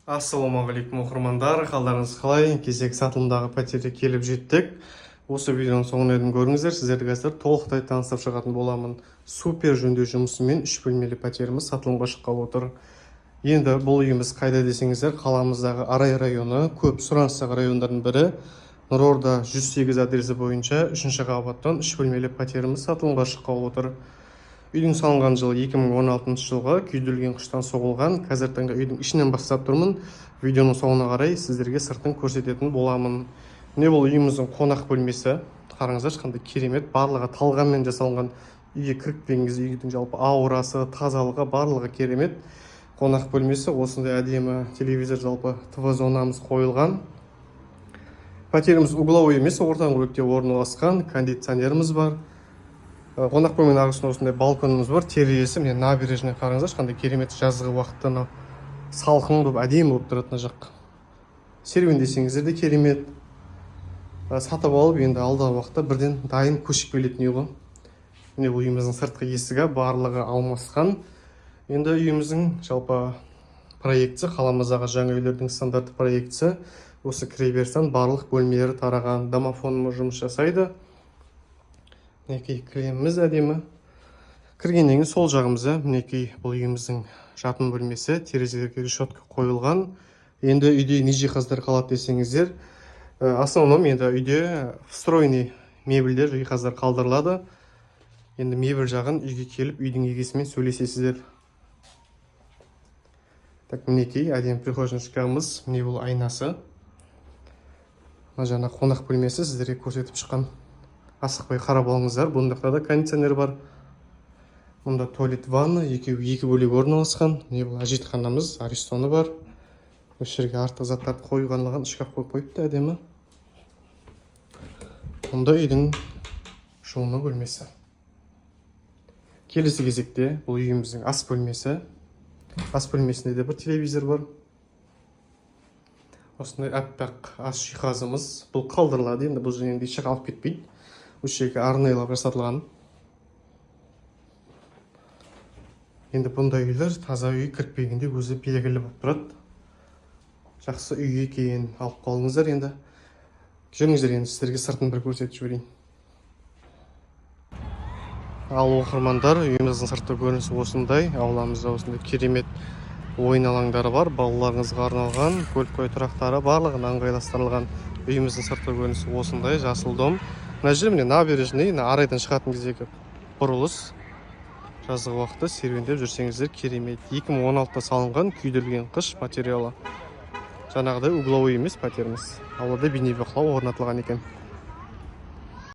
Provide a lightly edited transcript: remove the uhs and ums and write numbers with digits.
Ассалаумағалейкум оқырмандар, қалдарыңыз қалай? Кезек сатылымдағы пәтерге келіп жеттік. Осы видеоның соңына дейін көріңіздер, сіздерді қазір толықтай таныстырып шығатын боламын. Супер жөндеу жұмысымен 3 бөлмелі пәтеріміз сатылымға шыққалы отыр. Енді бұл үйіміз қайда десеңіздер, қаламыздағы Арай районы көп сұраныстағы райондардың бірі. Нұрорда 108 адресі бойынша 3-ші қабаттан 3 бөлмелі пәтеріміз сатылымға шыққалы отыр. Үйдің салынған жылы 2016 жылға күйдірілген қыштан соғылған. Қазір таңда үйдің ішінен бастап тұрмын. Видеоның соңына қарай сіздерге сыртын көрсететін боламын. Міне бұл үйіміздің қонақ бөлмесі. Қараңыздаршы, қандай керемет, барлығы талғанмен жасалған. Үйге кірген кезде үйдің жалпы аурасы, тазалығы барлығы керемет. Қонақ бөлмесі, осындай әдемі телевизор, жалпы ТВ зонамыз қойылған. Пәтеріміз угловой емес, ортаңғы бөлікте орналасқан. Кондиционеріміз бар. Қонақ бөлменің ағысында осындай балконымыз бар. Терезесі, міне набережный, қараңыздаршы, қандай керемет, жазғы уақытта салқын болып, әдемі болып тұрады жақ. Серуендесеңіздер де керемет. Сатып алып, енді алдағы уақытта бірден дайын көшіп келетін үй ғой. Міне үйіміздің сыртқы есігі барлығы алмасқан. Енді үйіміздің жалпы проектісі, қаламыздағы жаңа үйлердің стандарты проектісі. Осы кіреберістен барлық бөлмелері тараған. Домофонымыз жұмыс жасайды. Мінекей кілеміміз әдемі. Кіргеннен кейін сол жағымызда мінекей бұл үйіміздің жатын бөлмесі, терезелерге решетка қойылған. Енді үйде не жиһаздар қалады десеңіздер, основном енді үйде встроенный мебельдер, жиһаздар қалдырылады. Енді мебель жағын үйге келіп, үйдің егесімен сөйлесесіздер. Так, мінекей әдемі прихожный шкафымыз, міне бұл айнасы. Жаңа қонақ бөлмесі сіздерге көрсетіп шыққан. Асықпай қарап алыңыздар. Бұндақта да кондиционер бар. Мұнда туалет, ванна, екі бөлек орналасқан. Не бұл әжетханамыз, арестоны бар. Осы жерге артық заттарды қойғанлаған шкаф қойып қойыпты әдемі. Мұнда үйдің жуыны бөлмесі. Келесі кезекте бұл үйіміздің ас бөлмесі. Ас бөлмесінде де бір телевизор бар. Осындай аппақ ас жиһазымыз. Бұл қалдырылады, енді бұл жерден ешқайда алып кетпейді. Осы жерге арнайлап жасатылған. Енді бұндай үйлер таза үй кірпегінде өзі белгілі болып тұрады. Жақсы үй екен, алып қалыңыздар енді. Жүріңіздер, енді сіздерге сыртын бір көрсетіп жіберейін. Ал оқырмандар, үйіміздің сыртқы көрінісі осындай. Ауламызда осындай керемет ойын алаңдары бар. Балаларыңызға арналған көлік тұрақтары барлығын ыңғайластырылған. Үйіміздің сыртқы көрінісі осындай, жасыл дом. Мына жер міне набережный, Арайдан шығатын кездегі бұрылыс. Жазғы уақытта серуендеп жүрсеңіздер керемет. 2016-та салынған күйдірілген қыш материалы. Жаңағыдай угловой емес пәтеріміз. Аулада бейнебақылау орнатылған екен.